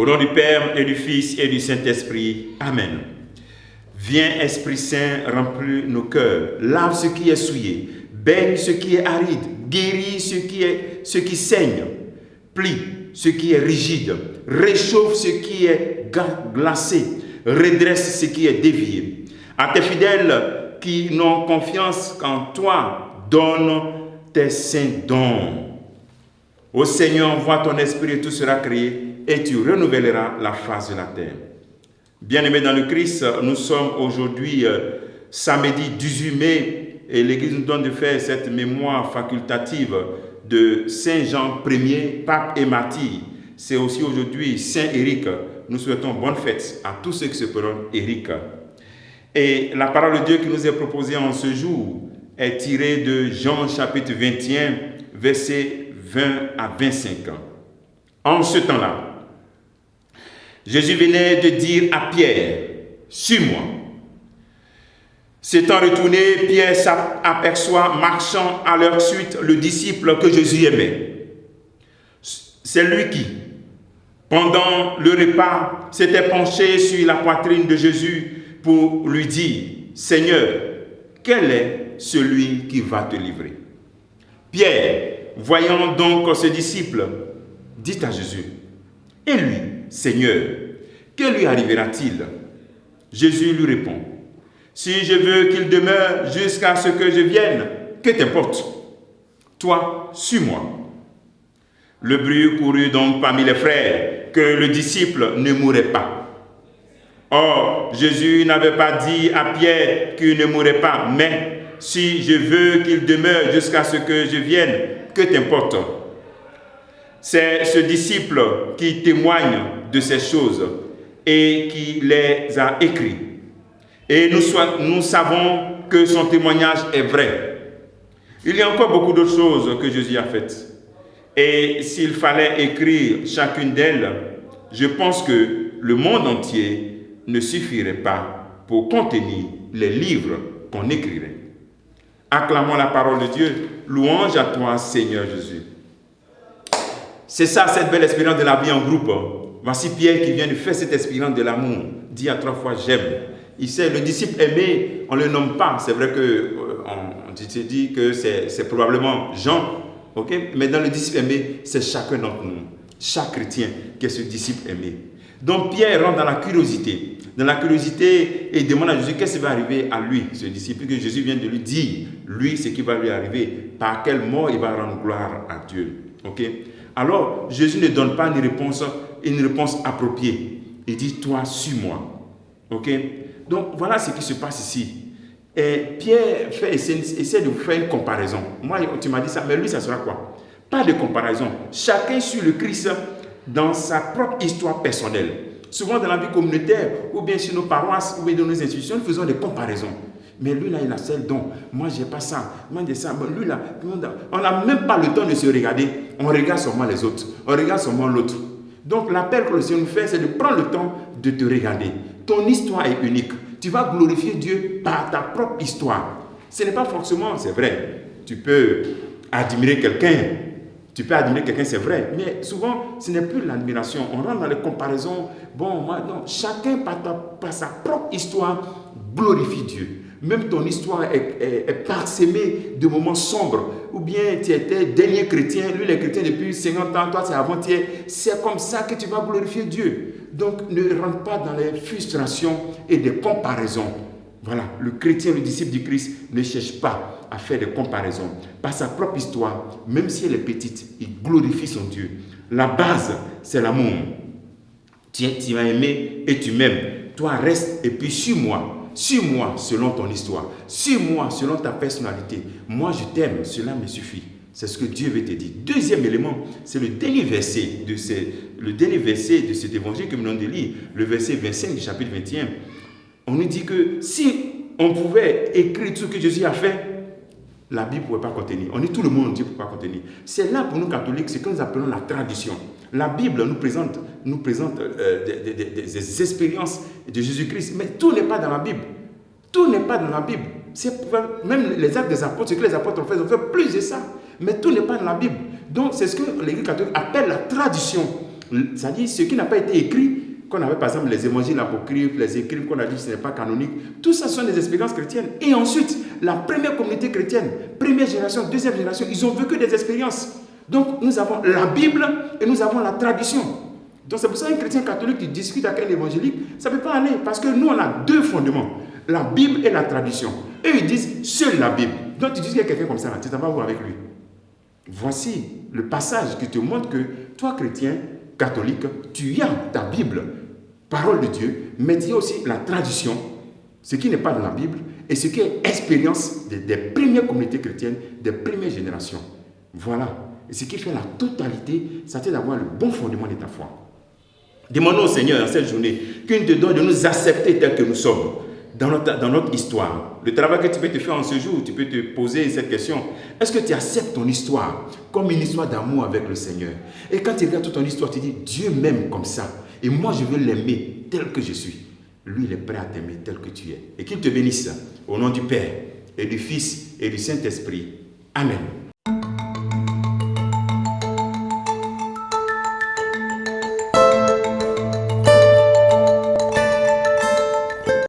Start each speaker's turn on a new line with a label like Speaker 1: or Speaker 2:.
Speaker 1: Au nom du Père et du Fils et du Saint-Esprit. Amen. Viens, Esprit Saint, remplis nos cœurs, lave ce qui est souillé, baigne ce qui est aride, guéris ce qui saigne, plie ce qui est rigide, réchauffe ce qui est glacé, redresse ce qui est dévié. À tes fidèles qui n'ont confiance qu'en toi, donne tes saints dons. Ô Seigneur, envoie ton esprit et tout sera créé et tu renouvelleras la face de la terre. Bien-aimés dans le Christ, nous sommes aujourd'hui samedi 18 mai et l'Église nous donne de faire cette mémoire facultative de Saint Jean Ier, pape et martyr. C'est aussi aujourd'hui Saint Éric. Nous souhaitons bonne fête à tous ceux qui se prénomment Éric. Et la parole de Dieu qui nous est proposée en ce jour est tirée de Jean chapitre 21, versets 20 à 25. En ce temps-là, Jésus venait de dire à Pierre, « Suis-moi ». S'étant retourné, Pierre s'aperçoit marchant à leur suite le disciple que Jésus aimait. C'est lui qui, pendant le repas, s'était penché sur la poitrine de Jésus pour lui dire, « Seigneur, quel est celui qui va te livrer ?» Pierre, voyant donc ce disciple, dit à Jésus, « Et lui, Seigneur, que lui arrivera-t-il » Jésus lui répond, « Si je veux qu'il demeure jusqu'à ce que je vienne, que t'importe? Toi, suis-moi. » Le bruit courut donc parmi les frères que le disciple ne mourrait pas. Or, Jésus n'avait pas dit à Pierre qu'il ne mourrait pas, mais « Si je veux qu'il demeure jusqu'à ce que je vienne, que t'importe ?» C'est ce disciple qui témoigne de ces choses et qui les a écrits. Et nous savons que son témoignage est vrai. Il y a encore beaucoup d'autres choses que Jésus a faites. Et s'il fallait écrire chacune d'elles, je pense que le monde entier ne suffirait pas pour contenir les livres qu'on écrirait. Acclamons la parole de Dieu. Louange à toi, Seigneur Jésus. C'est ça, cette belle expérience de la vie en groupe. Voici Pierre qui vient de faire cette expérience de l'amour. Dit à 3 fois, j'aime. Il sait, le disciple aimé, on ne le nomme pas. C'est vrai qu'on se dit que c'est probablement Jean. Okay? Mais dans le disciple aimé, c'est chacun d'entre nous. Chaque chrétien qui est ce disciple aimé. Donc Pierre rentre dans la curiosité. Dans la curiosité, et il demande à Jésus qu'est-ce qui va arriver à lui, ce disciple que Jésus vient de lui dire. Lui, ce qui va lui arriver. Par quelle mort il va rendre gloire à Dieu. Okay? Alors, Jésus ne donne pas une réponse appropriée. Il dit, toi, suis-moi. Ok? Donc, voilà ce qui se passe ici. Et Pierre essaie de vous faire une comparaison. Moi, tu m'as dit ça, mais lui, ça sera quoi? Pas de comparaison. Chacun suit le Christ dans sa propre histoire personnelle. Souvent, dans la vie communautaire, ou bien sur nos paroisses, ou bien dans nos institutions, nous faisons des comparaisons. Mais lui là, il a seul don. Moi, j'ai pas ça. Moi, j'ai ça. Lui là, on n'a même pas le temps de se regarder. On regarde seulement les autres. On regarde seulement l'autre. Donc, l'appel que le Seigneur nous fait, c'est de prendre le temps de te regarder. Ton histoire est unique. Tu vas glorifier Dieu par ta propre histoire. Ce n'est pas forcément, c'est vrai. Tu peux admirer quelqu'un. C'est vrai. Mais souvent, ce n'est plus l'admiration. On rentre dans les comparaisons. Bon, moi, non. Chacun, par sa propre histoire, glorifie Dieu. Même ton histoire est parsemée de moments sombres. Ou bien tu étais dernier chrétien, lui il est chrétien depuis 50 ans, toi c'est avant-hier. C'est comme ça que tu vas glorifier Dieu. Donc ne rentre pas dans les frustrations et des comparaisons. Voilà, le chrétien, le disciple du Christ ne cherche pas à faire des comparaisons. Par sa propre histoire, même si elle est petite, il glorifie son Dieu. La base, c'est l'amour. Tu m'as aimé et tu m'aimes. Toi reste et puis suis-moi. Suis-moi selon ton histoire. Suis-moi selon ta personnalité. Moi, je t'aime. Cela me suffit. C'est ce que Dieu veut te dire. Deuxième élément, c'est le dernier verset de cet évangile que nous venons de lire, le verset 25 du chapitre 21. On nous dit que si on pouvait écrire tout ce que Jésus a fait, la Bible ne pouvait pas contenir. On dit tout le monde, Dieu ne peut pas contenir. C'est là pour nous catholiques, ce que nous appelons la tradition. La Bible nous présente des expériences de Jésus-Christ, mais tout n'est pas dans la Bible. Tout n'est pas dans la Bible. Même les actes des apôtres, ce que les apôtres ont fait, plus de ça. Mais tout n'est pas dans la Bible. Donc, c'est ce que l'Église catholique appelle la tradition. Ça dit ce qui n'a pas été écrit, qu'on avait par exemple les évangiles apocryphes, les écrits qu'on a dit que ce n'est pas canonique, tout ça sont des expériences chrétiennes. Et ensuite, la première communauté chrétienne, première génération, deuxième génération, ils ont vécu des expériences. Donc nous avons la Bible et nous avons la tradition. Donc c'est pour ça qu'un chrétien catholique qui discute avec un évangélique, ça ne peut pas aller, parce que nous on a deux fondements, la Bible et la tradition. Eux ils disent seule la Bible. Donc tu dis qu'il y a quelqu'un comme ça, tu t'en vas voir avec lui. Voici le passage qui te montre que toi chrétien catholique, tu as ta Bible, parole de Dieu, mais tu as aussi la tradition, ce qui n'est pas dans la Bible, et ce qui est expérience des premières communautés chrétiennes, des premières générations. Voilà. Et ce qui fait la totalité, c'est d'avoir le bon fondement de ta foi. Demandons au Seigneur dans cette journée qu'il te donne de nous accepter tels que nous sommes dans notre histoire. Le travail que tu peux te faire en ce jour, tu peux te poser cette question. Est-ce que tu acceptes ton histoire comme une histoire d'amour avec le Seigneur? Et quand tu regardes toute ton histoire, tu dis, Dieu m'aime comme ça. Et moi, je veux l'aimer tel que je suis. Lui, il est prêt à t'aimer tel que tu es. Et qu'il te bénisse au nom du Père et du Fils et du Saint-Esprit. Amen.